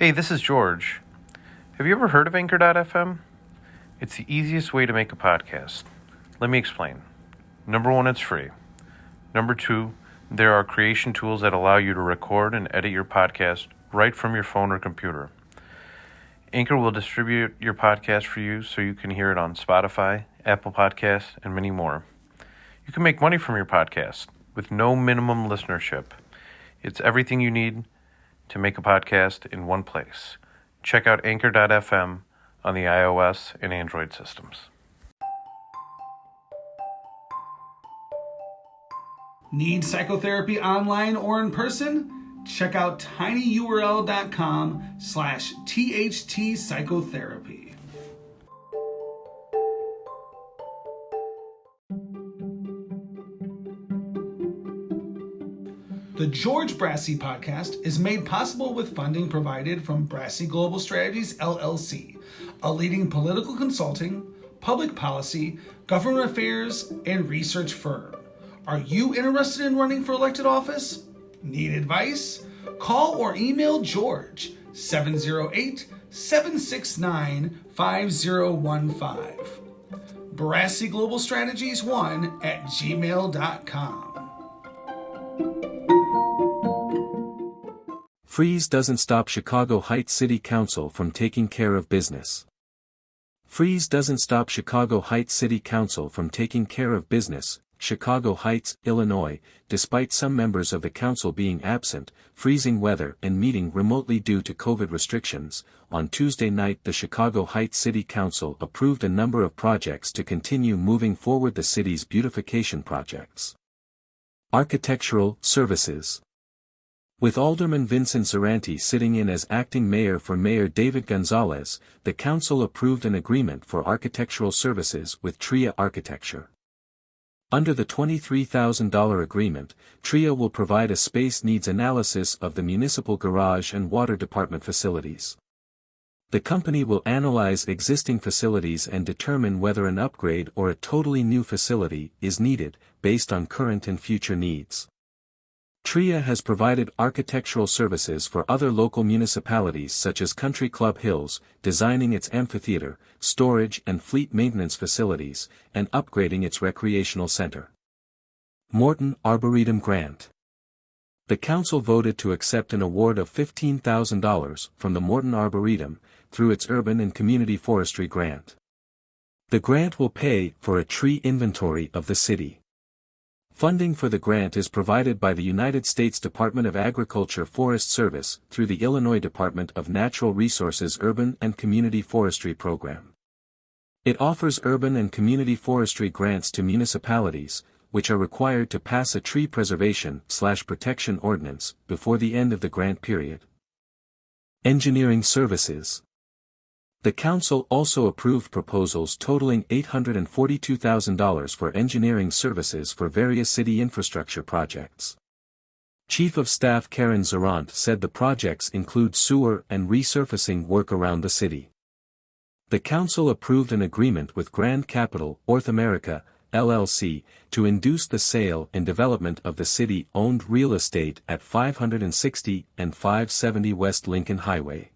Hey, this is George. Have you ever heard of Anchor.fm? It's the easiest way to make a podcast. Let me explain. Number one, it's free. Number two, there are creation tools that allow you to record and edit your podcast right from your phone or computer. Anchor will distribute your podcast for you so you can hear it on Spotify, Apple Podcasts, and many more. You can make money from your podcast with no minimum listenership. It's everything you need to make a podcast in one place. Check out Anchor.fm on the iOS and Android systems. Need psychotherapy online or in person? Check out tinyurl.com/THT psychotherapy. The George Brassey podcast is made possible with funding provided from Brassey Global Strategies, LLC, a leading political consulting, public policy, government affairs, and research firm. Are you interested in running for elected office? Need advice? Call or email George, 708-769-5015. Brassey Global Strategies 1@gmail.com. Freeze doesn't stop Chicago Heights City Council from taking care of business. Freeze doesn't stop Chicago Heights City Council from taking care of business, Chicago Heights, Illinois, despite some members of the council being absent, freezing weather and meeting remotely due to COVID restrictions. On Tuesday night, the Chicago Heights City Council approved a number of projects to continue moving forward the city's beautification projects. Architectural services. With Alderman Vincent Zaranti sitting in as acting mayor for Mayor David Gonzalez, the council approved an agreement for architectural services with TRIA Architecture. Under the $23,000 agreement, TRIA will provide a space needs analysis of the municipal garage and water department facilities. The company will analyze existing facilities and determine whether an upgrade or a totally new facility is needed, based on current and future needs. TRIA has provided architectural services for other local municipalities such as Country Club Hills, designing its amphitheater, storage and fleet maintenance facilities, and upgrading its recreational center. Morton Arboretum Grant. The council voted to accept an award of $15,000 from the Morton Arboretum through its Urban and Community Forestry Grant. The grant will pay for a tree inventory of the city. Funding for the grant is provided by the United States Department of Agriculture Forest Service through the Illinois Department of Natural Resources Urban and Community Forestry Program. It offers urban and community forestry grants to municipalities, which are required to pass a tree preservation/protection ordinance before the end of the grant period. Engineering services. The council also approved proposals totaling $842,000 for engineering services for various city infrastructure projects. Chief of Staff Karen Zarant said the projects include sewer and resurfacing work around the city. The council approved an agreement with Grand Capital, North America, LLC, to induce the sale and development of the city-owned real estate at 560 and 570 West Lincoln Highway.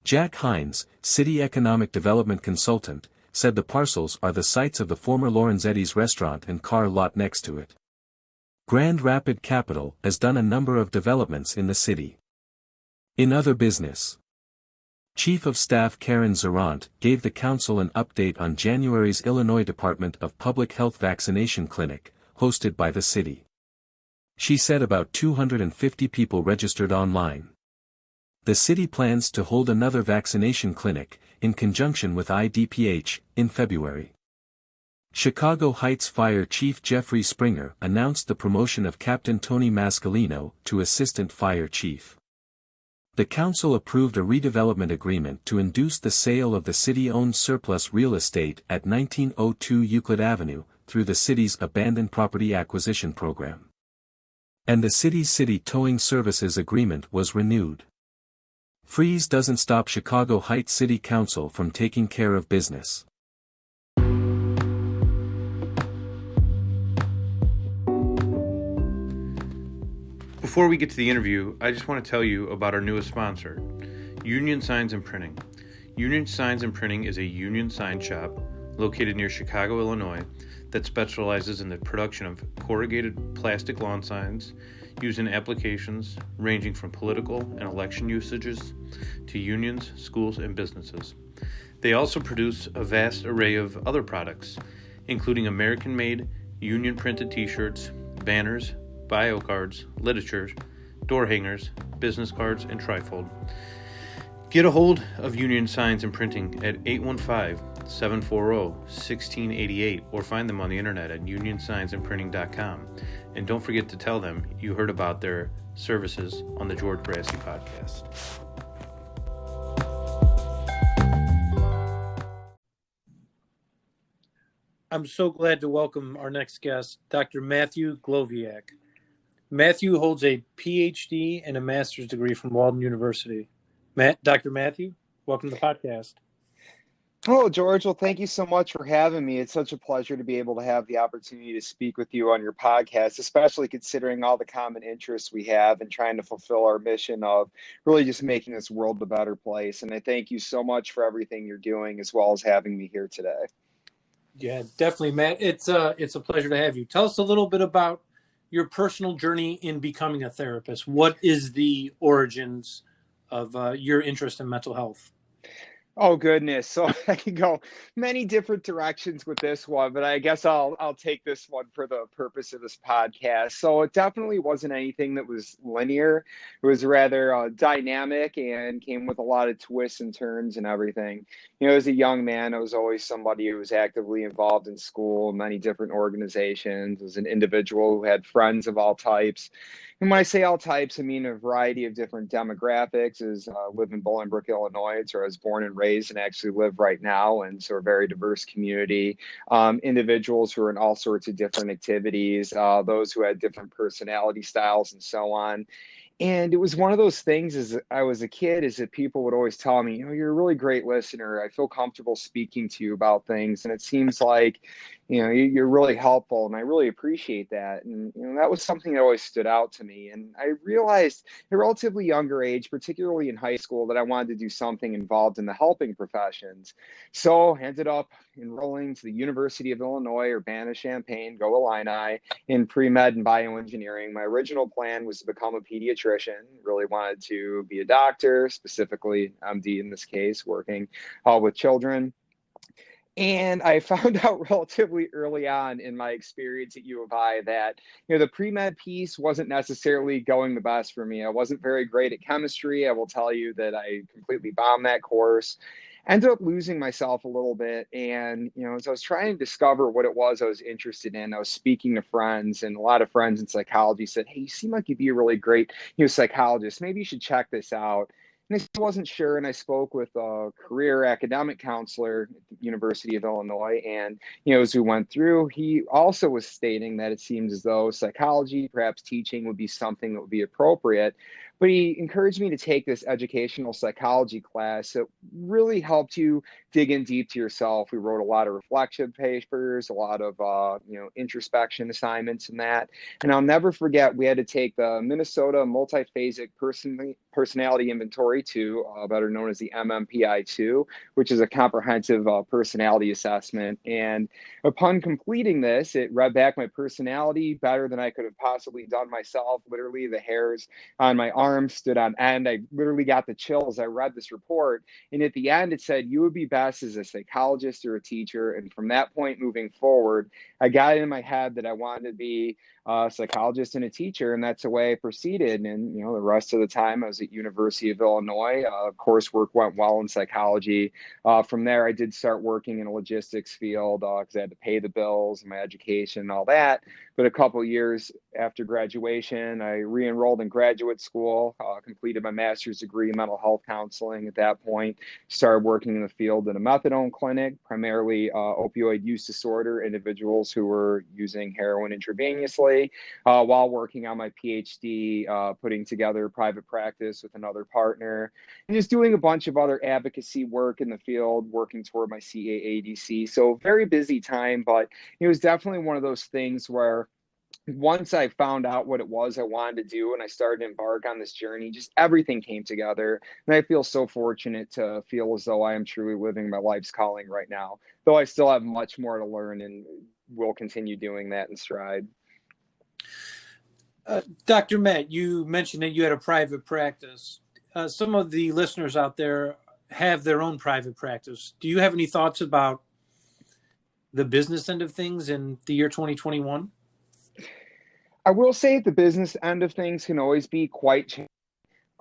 Jack Hines, city economic development consultant, said the parcels are the sites of the former Lorenzetti's restaurant and car lot next to it. Grand Rapid Capital has done a number of developments in the city. In other business, Chief of Staff Karen Zarant gave the council an update on January's Illinois Department of Public Health vaccination clinic, hosted by the city. She said about 250 people registered online. The city plans to hold another vaccination clinic, in conjunction with IDPH, in February. Chicago Heights Fire Chief Jeffrey Springer announced the promotion of Captain Tony Mascalino to Assistant Fire Chief. The council approved a redevelopment agreement to induce the sale of the city-owned surplus real estate at 1902 Euclid Avenue, through the city's Abandoned Property Acquisition Program. And the city's city towing services agreement was renewed. Freeze doesn't stop Chicago Heights City Council from taking care of business. Before we get to the interview, I just want to tell you about our newest sponsor. Union Signs and Printing. Union Signs and Printing is a union sign shop located near Chicago, Illinois, that specializes in the production of corrugated plastic lawn signs used in applications ranging from political and election usages to unions, schools, and businesses. They also produce a vast array of other products, including American-made union-printed t-shirts, banners, bio cards, literature, door hangers, business cards, and trifold. Get a hold of Union Signs and Printing at 815-740-1688 or find them on the internet at unionsignsandprinting.com. And don't forget to tell them you heard about their services on the George Brassey podcast. I'm so glad to welcome our next guest, Dr. Matthew Glowiak. Matthew holds a PhD and a master's degree from Walden University. Dr. Matthew, welcome to the podcast. Oh, George, well, thank you so much for having me. It's such a pleasure to be able to have the opportunity to speak with you on your podcast, especially considering all the common interests we have and trying to fulfill our mission of really just making this world a better place. And I thank you so much for everything you're doing, as well as having me here today. Yeah, definitely, Matt. It's a pleasure to have you. Tell us a little bit about your personal journey in becoming a therapist. What is the origins of your interest in mental health? Oh, goodness. So I can go many different directions with this one, but I guess I'll take this one for the purpose of this podcast. So it definitely wasn't anything that was linear. It was rather dynamic and came with a lot of twists and turns and everything. You know, as a young man, I was always somebody who was actively involved in school, many different organizations, was an individual who had friends of all types. And when I say all types, I mean a variety of different demographics. I live in Bolingbrook, Illinois. It's where I was born and raised and actually live right now. And so a very diverse community, individuals who are in all sorts of different activities, those who had different personality styles and so on. And it was one of those things as I was a kid, is that people would always tell me, you know, you're a really great listener. I feel comfortable speaking to you about things. And it seems like, you know, you're really helpful. And I really appreciate that. And, you know, that was something that always stood out to me. And I realized at a relatively younger age, particularly in high school, that I wanted to do something involved in the helping professions. So I ended up enrolling to the University of Illinois, Urbana-Champaign, go Illini, in pre-med and bioengineering. My original plan was to become a pediatrician, really wanted to be a doctor, specifically MD in this case, working with children. And I found out relatively early on in my experience at U of I that, you know, the pre-med piece wasn't necessarily going the best for me. I wasn't very great at chemistry. I will tell you that I completely bombed that course. Ended up losing myself a little bit. And, you know, as I was trying to discover what it was I was interested in, I was speaking to friends, and a lot of friends in psychology said, hey, you seem like you'd be a really great, you know, psychologist. Maybe you should check this out. And I still wasn't sure. And I spoke with a career academic counselor at the University of Illinois. And, you know, as we went through, he also was stating that it seems as though psychology, perhaps teaching, would be something that would be appropriate. But he encouraged me to take this educational psychology class that really helped you dig in deep to yourself. We wrote a lot of reflection papers, a lot of, you know, introspection assignments and that. And I'll never forget, we had to take the Minnesota Multiphasic Personality Inventory 2, better known as the MMPI 2, which is a comprehensive personality assessment. And upon completing this, it read back my personality better than I could have possibly done myself. Literally, the hairs on my arm stood on end. I literally got the chills. I read this report, and at the end it said, you would be best as a psychologist or a teacher. And from that point moving forward, I got it in my head that I wanted to be a psychologist and a teacher, and that's the way I proceeded. And, you know, the rest of the time I was at University of Illinois. Coursework went well in psychology. From there, I did start working in a logistics field because I had to pay the bills and my education and all that. But a couple years after graduation, I re-enrolled in graduate school, completed my master's degree in mental health counseling. At that point, started working in the field in a methadone clinic, primarily opioid use disorder individuals who were using heroin intravenously, while working on my PhD, putting together private practice with another partner, and just doing a bunch of other advocacy work in the field, working toward my CAADC. So very busy time, but it was definitely one of those things where once I found out what it was I wanted to do and I started to embark on this journey, just everything came together. And I feel so fortunate to feel as though I am truly living my life's calling right now, though I still have much more to learn and will continue doing that in stride. Dr. Matt, you mentioned that you had a private practice. Some of the listeners out there have their own private practice. Do you have any thoughts about the business end of things in the year 2021? I will say the business end of things can always be quite challenging.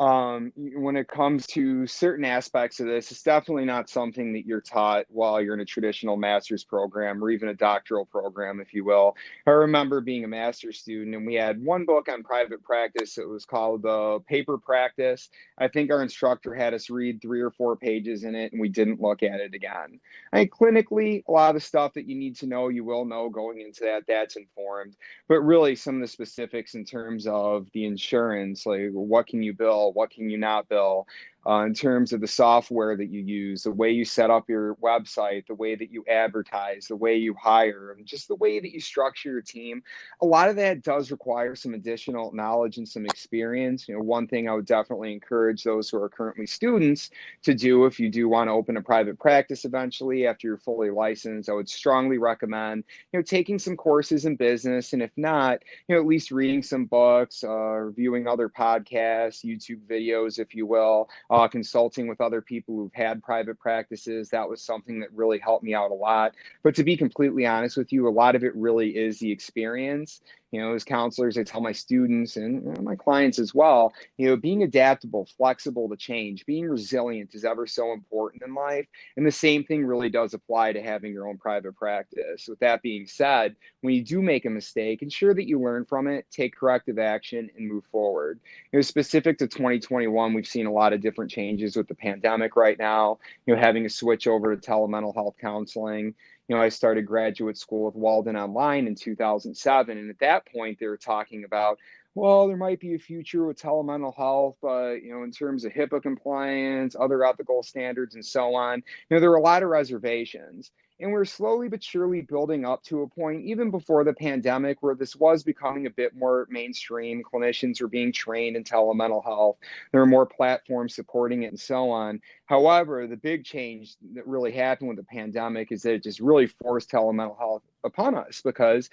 When it comes to certain aspects of this, it's definitely not something that you're taught while you're in a traditional master's program or even a doctoral program, if you will. I remember being a master's student and we had one book on private practice. It was called The Paper Practice. I think our instructor had us read 3 or 4 pages in it and we didn't look at it again. Clinically, a lot of the stuff that you need to know, you will know going into that, that's informed. But really, some of the specifics in terms of the insurance, like what can you bill, what can you not bill, in terms of the software that you use, the way you set up your website, the way that you advertise, the way you hire, and just the way that you structure your team. A lot of that does require some additional knowledge and some experience. One thing I would definitely encourage those who are currently students to do, if you do want to open a private practice eventually after you're fully licensed, I would strongly recommend taking some courses in business, and if not, at least reading some books, reviewing other podcasts, YouTube videos, if you will, consulting with other people who've had private practices. That was something that really helped me out a lot. But to be completely honest with you, a lot of it really is the experience. As counselors, I tell my students and my clients as well, being adaptable, flexible to change, being resilient is ever so important in life. And the same thing really does apply to having your own private practice. With that being said, when you do make a mistake, ensure that you learn from it, take corrective action, and move forward. Specific to 2021, we've seen a lot of different changes with the pandemic right now, having to switch over to telemental health counseling. I started graduate school with Walden Online in 2007. And at that point, they were talking about, well, there might be a future with telemental health, but, in terms of HIPAA compliance, other ethical standards, and so on, there were a lot of reservations. And we're slowly but surely building up to a point, even before the pandemic, where this was becoming a bit more mainstream. Clinicians were being trained in telemental health. There were more platforms supporting it and so on. However, the big change that really happened with the pandemic is that it just really forced telemental health upon us because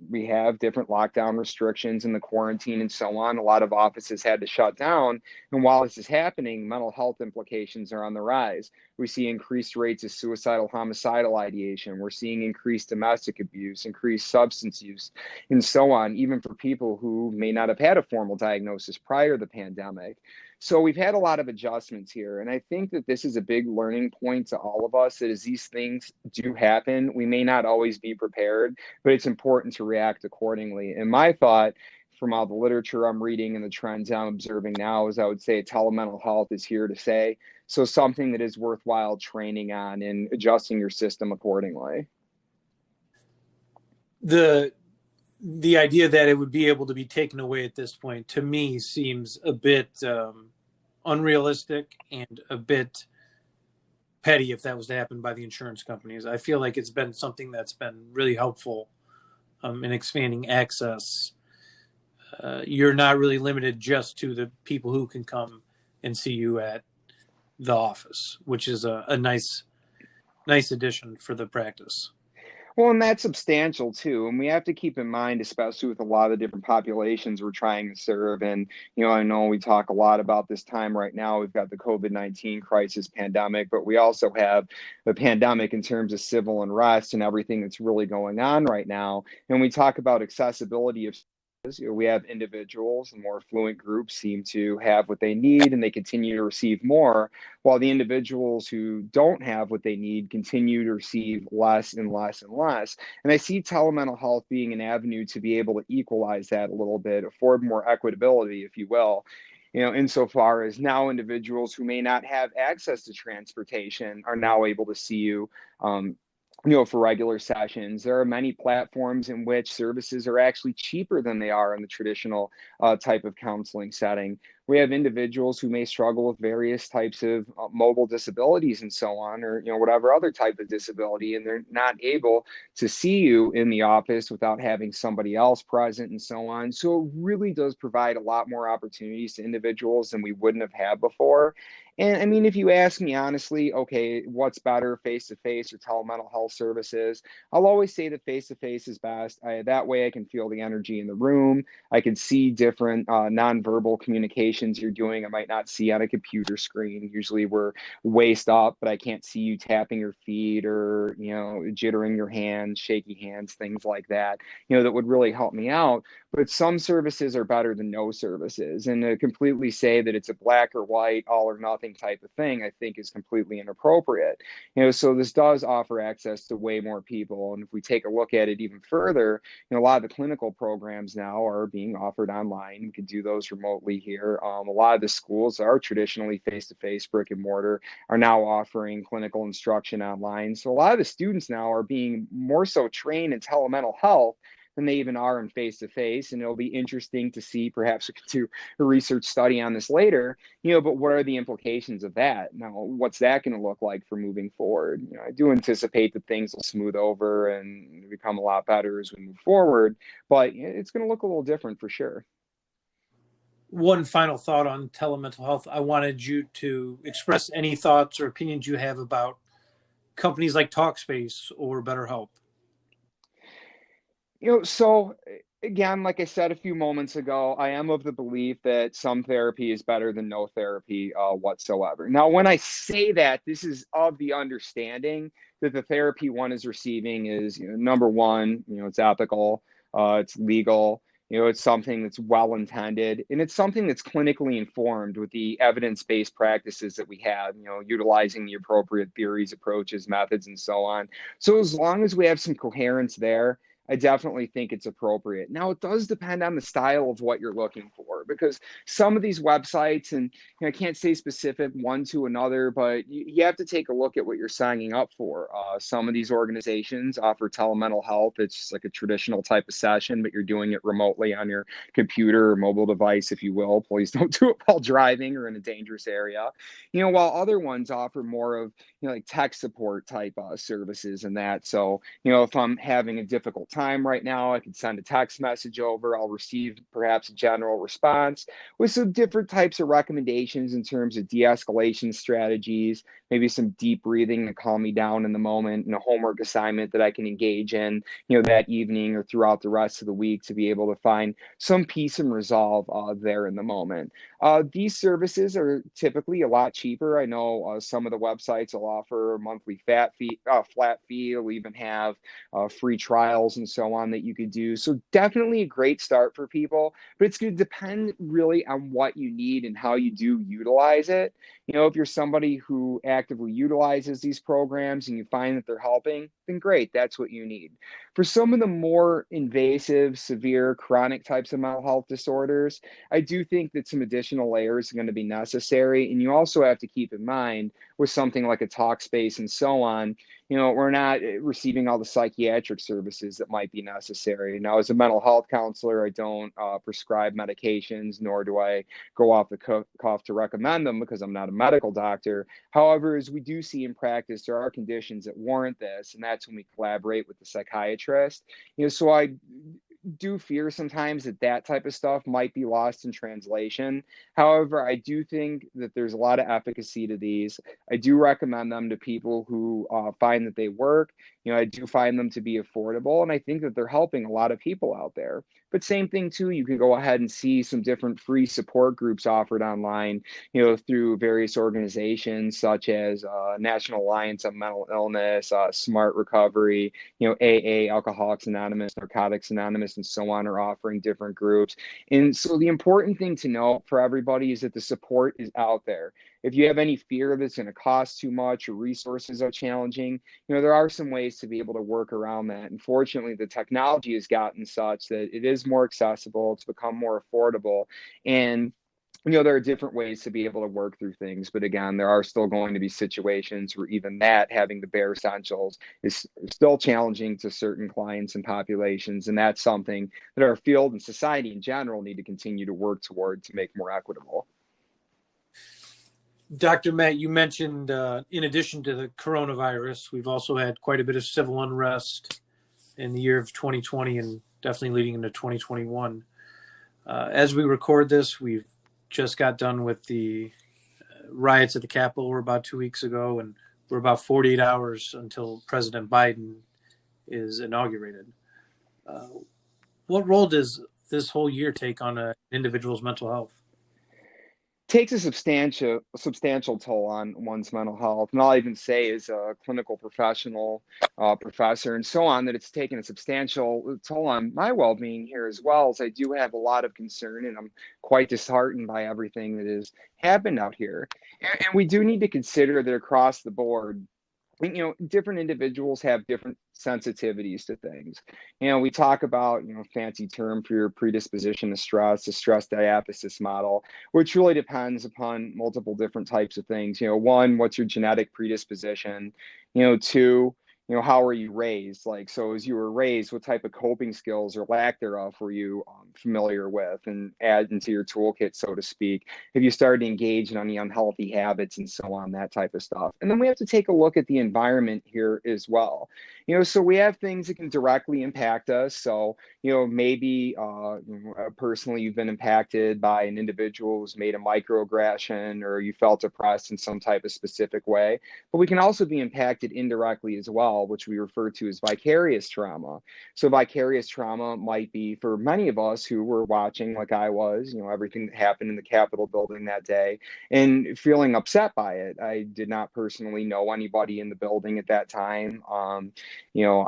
we have different lockdown restrictions and the quarantine and so on. A lot of offices had to shut down. And while this is happening, mental health implications are on the rise. We see increased rates of suicidal, homicidal ideation. We're seeing increased domestic abuse, increased substance use, and so on, even for people who may not have had a formal diagnosis prior to the pandemic. So we've had a lot of adjustments here. And I think that this is a big learning point to all of us, that as these things do happen, we may not always be prepared, but it's important to react accordingly. And my thought from all the literature I'm reading and the trends I'm observing now is I would say telemental health is here to stay. So something that is worthwhile training on and adjusting your system accordingly. The idea that it would be able to be taken away at this point, to me, seems a bit unrealistic and a bit petty if that was to happen by the insurance companies. I feel like it's been something that's been really helpful in expanding access. You're not really limited just to the people who can come and see you at the office, which is a nice addition for the practice. Well, and that's substantial too. And we have to keep in mind, especially with a lot of different populations we're trying to serve. And, I know we talk a lot about this time right now. We've got the COVID-19 crisis pandemic, but we also have the pandemic in terms of civil unrest and everything that's really going on right now. And we talk about accessibility of we have individuals and more affluent groups seem to have what they need and they continue to receive more, while the individuals who don't have what they need continue to receive less and less and less. And I see telemental health being an avenue to be able to equalize that a little bit, afford more equitability, if you will. Insofar as now individuals who may not have access to transportation are now able to see you, for regular sessions. There are many platforms in which services are actually cheaper than they are in the traditional type of counseling setting. We have individuals who may struggle with various types of mobile disabilities and so on, or whatever other type of disability, and they're not able to see you in the office without having somebody else present and so on. So it really does provide a lot more opportunities to individuals than we wouldn't have had before. And I mean, if you ask me honestly, okay, what's better, face-to-face or telemental health services? I'll always say that face-to-face is best. That way I can feel the energy in the room. I can see different nonverbal communications you're doing. I might not see on a computer screen. Usually we're waist up, but I can't see you tapping your feet or, jittering your hands, shaky hands, things like that, that would really help me out. But some services are better than no services. And to completely say that it's a black or white, all or nothing type of thing, I think is completely inappropriate. So this does offer access to way more people. And if we take a look at it even further, a lot of the clinical programs now are being offered online. We can do those remotely here. A lot of the schools that are traditionally face-to-face, brick and mortar, are now offering clinical instruction online. So a lot of the students now are being more so trained in telemental health than they even are in face-to-face. And it'll be interesting to see, perhaps we could do a research study on this later, but what are the implications of that? Now, what's that going to look like for moving forward? I do anticipate that things will smooth over and become a lot better as we move forward, but it's going to look a little different for sure. One final thought on telemental health. I wanted you to express any thoughts or opinions you have about companies like Talkspace or BetterHelp. So again, like I said a few moments ago, I am of the belief that some therapy is better than no therapy whatsoever. Now, when I say that, this is of the understanding that the therapy one is receiving is, number one, it's ethical, it's legal, it's something that's well intended, and it's something that's clinically informed with the evidence-based practices that we have, utilizing the appropriate theories, approaches, methods, and so on. So as long as we have some coherence there, I definitely think it's appropriate. Now, it does depend on the style of what you're looking for, because some of these websites, and I can't say specific one to another, but you have to take a look at what you're signing up for. Some of these organizations offer telemental health. It's just like a traditional type of session, but you're doing it remotely on your computer or mobile device, if you will. Please don't do it while driving or in a dangerous area. While other ones offer more of, like tech support type services and that. So, if I'm having a difficult time right now, I can send a text message over. I'll receive perhaps a general response with some different types of recommendations in terms of de-escalation strategies, maybe some deep breathing to calm me down in the moment, and a homework assignment that I can engage in, that evening or throughout the rest of the week to be able to find some peace and resolve there in the moment. These services are typically a lot cheaper. I know some of the websites will offer a monthly flat fee. You'll even have free trials and so on that you could do. So definitely a great start for people, but it's going to depend really on what you need and how you do utilize it. If you're somebody who actively utilizes these programs and you find that they're helping, then great, that's what you need. For some of the more invasive, severe, chronic types of mental health disorders, I do think that some additional layers are going to be necessary. And you also have to keep in mind with something like a Talkspace and so on, we're not receiving all the psychiatric services that might be necessary. Now, as a mental health counselor, I don't prescribe medications, nor do I go off the cuff to recommend them because I'm not a medical doctor. However, as we do see in practice, there are conditions that warrant this, and that's when we collaborate with the psychiatrist. So I do fear sometimes that type of stuff might be lost in translation. However, I do think that there's a lot of efficacy to these. I do recommend them to people who find that they work. I do find them to be affordable, and I think that they're helping a lot of people out there. But same thing too, you can go ahead and see some different free support groups offered online, through various organizations such as National Alliance on Mental Illness, Smart Recovery, AA, Alcoholics Anonymous, Narcotics Anonymous, and so on are offering different groups. And so the important thing to know for everybody is that the support is out there. If you have any fear that it's going to cost too much or resources are challenging, there are some ways to be able to work around that. And fortunately, the technology has gotten such that it is more accessible, it's become more affordable. And there are different ways to be able to work through things. But again, there are still going to be situations where even that, having the bare essentials, is still challenging to certain clients and populations. And that's something that our field and society in general need to continue to work toward to make more equitable. Dr. Matt, you mentioned in addition to the coronavirus, we've also had quite a bit of civil unrest in the year of 2020 and definitely leading into 2021. As we record this, we've just got done with the riots at the Capitol were about 2 weeks ago, and we're about 48 hours until President Biden is inaugurated. What role does this whole year take on an individual's mental health? Takes a substantial toll on one's mental health. And all I even say is a clinical professional, professor, and so on, that it's taken a substantial toll on my well-being here as well, as I do have a lot of concern, and I'm quite disheartened by everything that has happened out here. And we do need to consider that across the board, different individuals have different sensitivities to things. We talk about, fancy term for your predisposition to stress, the stress diathesis model, which really depends upon multiple different types of things. One, what's your genetic predisposition? Two, how were you raised? Like, so as you were raised, what type of coping skills or lack thereof were you familiar with and add into your toolkit, so to speak? Have you started to engage in any unhealthy habits and so on, that type of stuff? And then we have to take a look at the environment here as well. So we have things that can directly impact us. So, maybe personally you've been impacted by an individual who's made a microaggression, or you felt oppressed in some type of specific way. But we can also be impacted indirectly as well, which we refer to as vicarious trauma. So vicarious trauma might be for many of us who were watching, like I was, everything that happened in the Capitol building that day and feeling upset by it. I did not personally know anybody in the building at that time.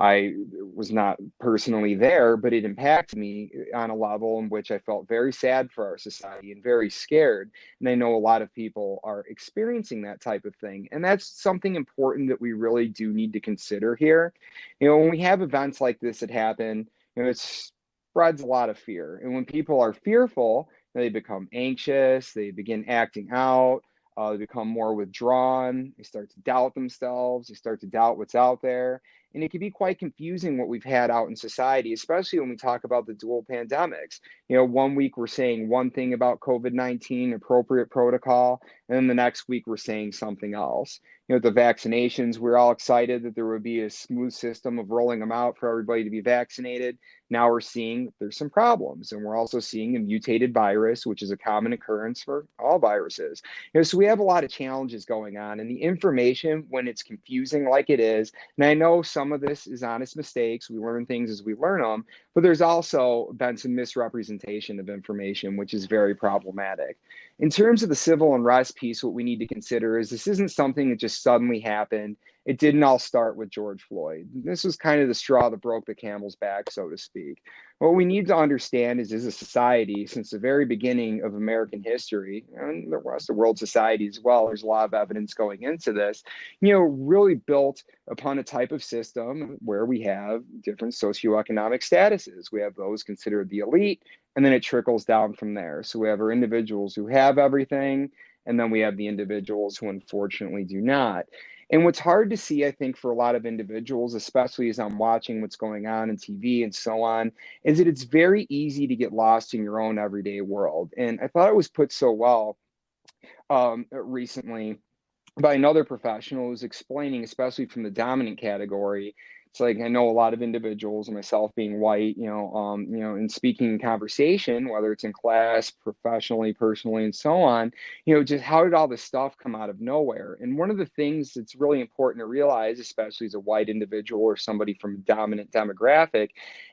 I was not personally there, but it impacted me on a level in which I felt very sad for our society and very scared. And I know a lot of people are experiencing that type of thing. And that's something important that we really do need to consider here. When we have events like this that happen, it spreads a lot of fear. And when people are fearful, they become anxious, they begin acting out, they become more withdrawn, they start to doubt themselves, they start to doubt what's out there. And it can be quite confusing what we've had out in society, especially when we talk about the dual pandemics. 1 week we're saying one thing about COVID-19, appropriate protocol, and then the next week we're saying something else. The vaccinations, we're all excited that there would be a smooth system of rolling them out for everybody to be vaccinated. Now we're seeing there's some problems, and we're also seeing a mutated virus, which is a common occurrence for all viruses. So we have a lot of challenges going on, and the information, when it's confusing like it is, and I know some of this is honest mistakes, we learn things as we learn them, but there's also been some misrepresentation of information, which is very problematic. In terms of the civil unrest piece, what we need to consider is this isn't something that just suddenly happened. It didn't all start with George Floyd. This was kind of the straw that broke the camel's back, so to speak. What we need to understand is, as a society, since the very beginning of American history, and the rest of world society as well, there's a lot of evidence going into this, really built upon a type of system where we have different socioeconomic statuses. We have those considered the elite, and then it trickles down from there. So we have our individuals who have everything, and then we have the individuals who unfortunately do not. And what's hard to see, I think, for a lot of individuals, especially as I'm watching what's going on TV and so on, is that it's very easy to get lost in your own everyday world. And I thought it was put so well recently by another professional who's explaining, especially from the dominant category. It's like, I know a lot of individuals, myself being white, in speaking in conversation, whether it's in class, professionally, personally, and so on, just how did all this stuff come out of nowhere? And one of the things that's really important to realize, especially as a white individual or somebody from a dominant demographic,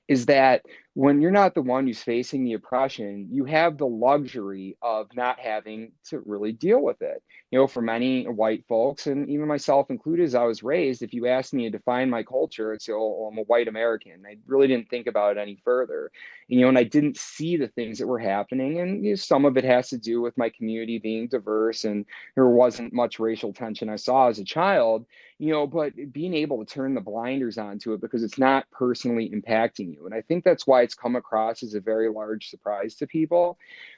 is that when you're not the one who's facing the oppression, you have the luxury of not having to really deal with it. For many white folks, and even myself included, as I was raised, if you asked me to define my culture, it's, oh, I'm a white American. I really didn't think about it any further. And I didn't see the things that were happening. And some of it has to do with my community being diverse, and there wasn't much racial tension I saw as a child, but being able to turn the blinders onto it because it's not personally impacting you. And I think that's why it's come across as a very large surprise to people.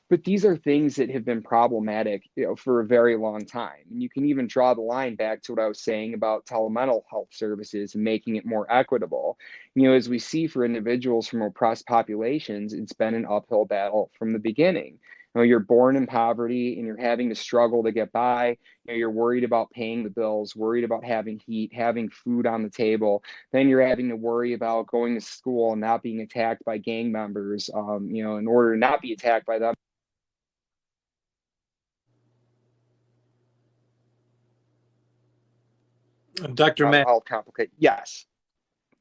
But these are things that have been problematic, for a very long time. And you can even draw the line back to what I was saying about telemental health services and making it more equitable. As we see for individuals from oppressed populations, it's been an uphill battle from the beginning. You're born in poverty and you're having to struggle to get by. You're worried about paying the bills, worried about having heat, having food on the table. Then you're having to worry about going to school and not being attacked by gang members, in order to not be attacked by them. Dr. Matt, Health complicate. Yes.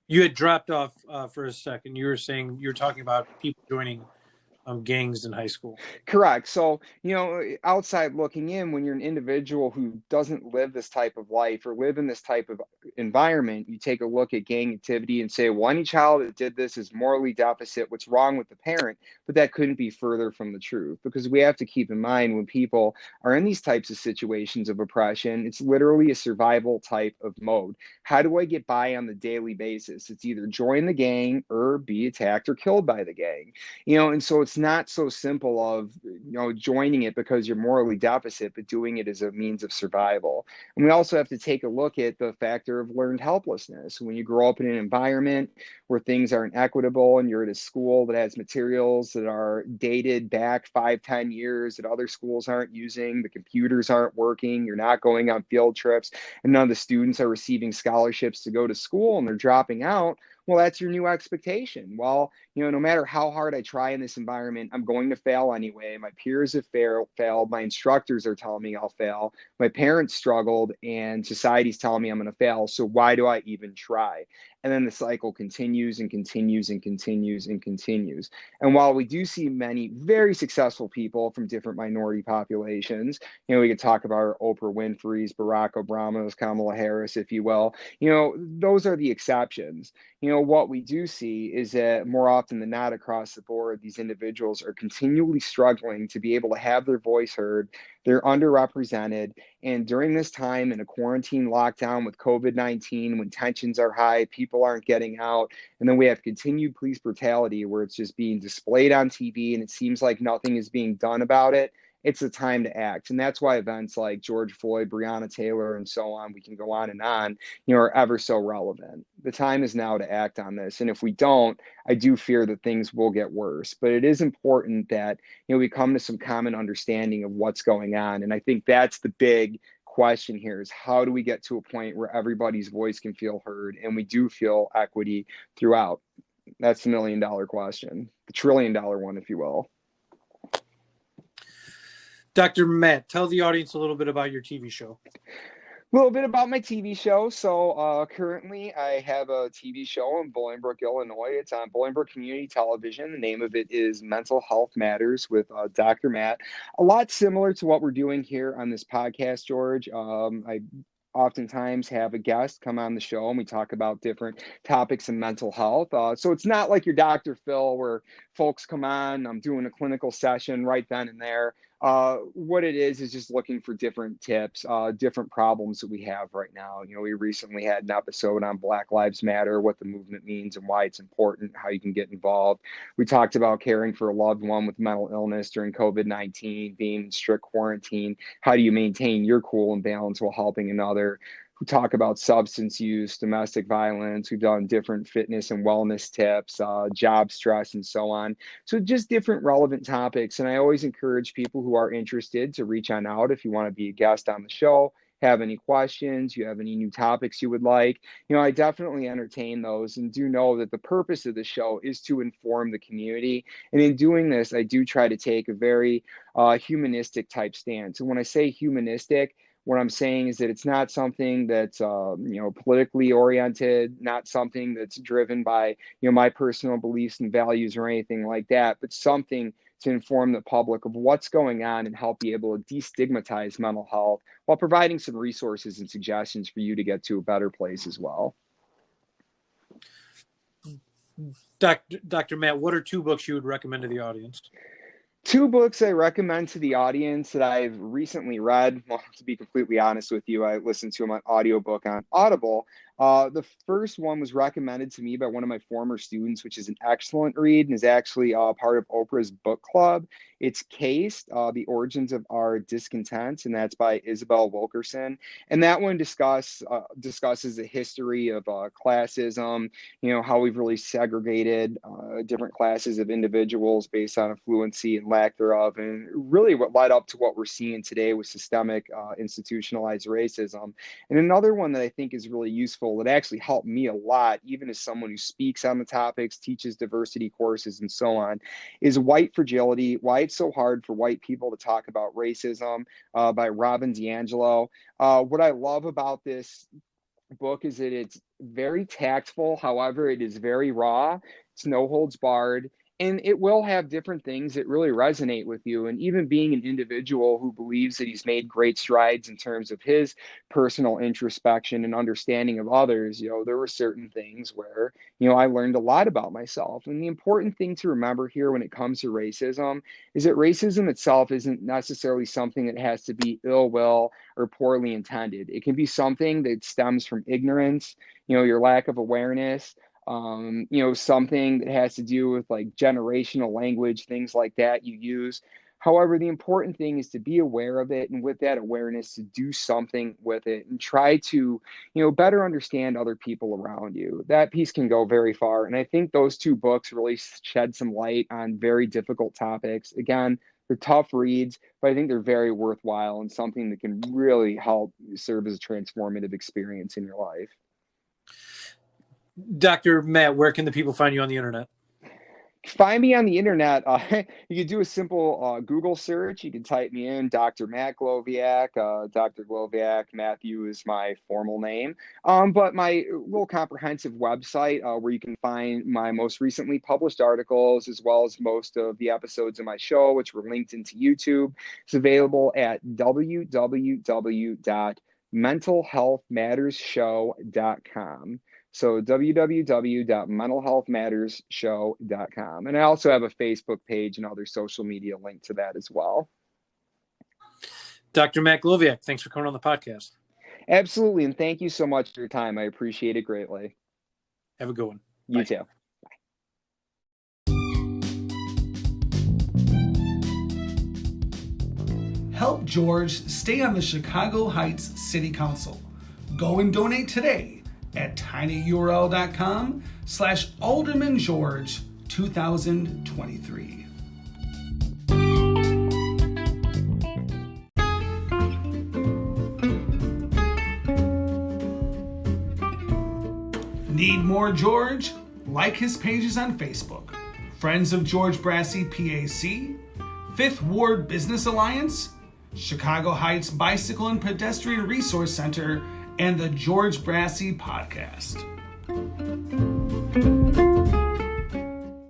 you had dropped off for a second. You were talking about people joining gangs in high school. Correct. So, outside looking in, when you're an individual who doesn't live this type of life or live in this type of environment, you take a look at gang activity and say, well, any child that did this is morally deficit. What's wrong with the parent? But that couldn't be further from the truth, because we have to keep in mind when people are in these types of situations of oppression, it's literally a survival type of mode. How do I get by on the daily basis? It's either join the gang or be attacked or killed by the gang. And so it's not so simple of, joining it because you're morally deficit, but doing it as a means of survival. And we also have to take a look at the factor of learned helplessness. When you grow up in an environment where things aren't equitable and you're at a school that has materials that are dated back 5-10 years that other schools aren't using, the computers aren't working, you're not going on field trips, and none of the students are receiving scholarships to go to school and they're dropping out, well, that's your new expectation. Well, no matter how hard I try in this environment, I'm going to fail anyway. My peers have failed. My instructors are telling me I'll fail. My parents struggled, and society's telling me I'm going to fail. So why do I even try? And then the cycle continues and continues and continues and continues. And while we do see many very successful people from different minority populations, we could talk about Oprah Winfrey's, Barack Obama's, Kamala Harris, if you will, those are the exceptions. What we do see is that more often than not across the board, these individuals are continually struggling to be able to have their voice heard. They're underrepresented. And during this time in a quarantine lockdown with COVID-19, when tensions are high, people aren't getting out, and then we have continued police brutality where it's just being displayed on TV and it seems like nothing is being done about it, it's a time to act. And that's why events like George Floyd, Breonna Taylor, and so on, we can go on, are ever so relevant. The time is now to act on this. And if we don't, I do fear that things will get worse. But it is important that, we come to some common understanding of what's going on. And I think that's the big question here, is how do we get to a point where everybody's voice can feel heard and we do feel equity throughout? That's the $1 million question, the $1 trillion one, if you will. Dr. Matt, tell the audience a little bit about your TV show. A little bit about my TV show. So currently I have a TV show in Bolingbrook, Illinois. It's on Bolingbrook Community Television. The name of it is Mental Health Matters with Dr. Matt. A lot similar to what we're doing here on this podcast, George. I oftentimes have a guest come on the show and we talk about different topics in mental health. So it's not like your Dr. Phil where folks come on, I'm doing a clinical session right then and there. What it is just looking for different tips, different problems that we have right now. We recently had an episode on Black Lives Matter, what the movement means and why it's important, how you can get involved. We talked about caring for a loved one with mental illness during COVID-19, being in strict quarantine. How do you maintain your cool and balance while helping another? Who talk about substance use, domestic violence. We've done different fitness and wellness tips, job stress, and so on. So just different relevant topics. And I always encourage people who are interested to reach on out if you want to be a guest on the show, have any questions, you have any new topics you would like. I definitely entertain those and do know that the purpose of the show is to inform the community. And in doing this, I do try to take a very humanistic type stance. And when I say humanistic, what I'm saying is that it's not something that's, politically oriented, not something that's driven by, my personal beliefs and values or anything like that, but something to inform the public of what's going on and help be able to destigmatize mental health while providing some resources and suggestions for you to get to a better place as well. Dr. Matt, what are 2 books you would recommend to the audience? 2 books I recommend to the audience that I've recently read. Well, to be completely honest with you, I listened to them on audiobook on Audible. The first one was recommended to me by one of my former students, which is an excellent read and is actually part of Oprah's book club. It's Cased, The Origins of Our Discontent, and that's by Isabel Wilkerson. And that one discusses the history of classism, how we've really segregated different classes of individuals based on affluency and lack thereof, and really what led up to what we're seeing today with systemic institutionalized racism. And another one that I think is really useful, that actually helped me a lot, even as someone who speaks on the topics, teaches diversity courses, and so on, is White Fragility: Why It's So Hard for White People to Talk About Racism by Robin DiAngelo. What I love about this book is that it's very tactful. However, it is very raw. It's no holds barred. And it will have different things that really resonate with you. And even being an individual who believes that he's made great strides in terms of his personal introspection and understanding of others, there were certain things where, I learned a lot about myself. And the important thing to remember here when it comes to racism is that racism itself isn't necessarily something that has to be ill will or poorly intended. It can be something that stems from ignorance, your lack of awareness, something that has to do with like generational language, things like that you use. However, the important thing is to be aware of it, and with that awareness, to do something with it and try to, better understand other people around you. That piece can go very far. And I think those two books really shed some light on very difficult topics. Again, they're tough reads, but I think they're very worthwhile and something that can really help serve as a transformative experience in your life. Dr. Matt, where can the people find you on the internet? Find me on the internet. You can do a simple Google search. You can type me in, Dr. Matt Glowiak. Dr. Glowiak, Matthew is my formal name. But my little comprehensive website where you can find my most recently published articles, as well as most of the episodes of my show, which were linked into YouTube, is available at www.mentalhealthmattersshow.com. So www.mentalhealthmattersshow.com. And I also have a Facebook page and other social media linked to that as well. Dr. Matt Glowiak, thanks for coming on the podcast. Absolutely. And thank you so much for your time. I appreciate it greatly. Have a good one. You Bye. too. Help George stay on the Chicago Heights City Council. Go and donate today at tinyurl.com/AldermanGeorge 2023. Need more George? Like his pages on Facebook. Friends of George Brassey PAC, Fifth Ward Business Alliance, Chicago Heights Bicycle and Pedestrian Resource Center, and the George Brassey Podcast.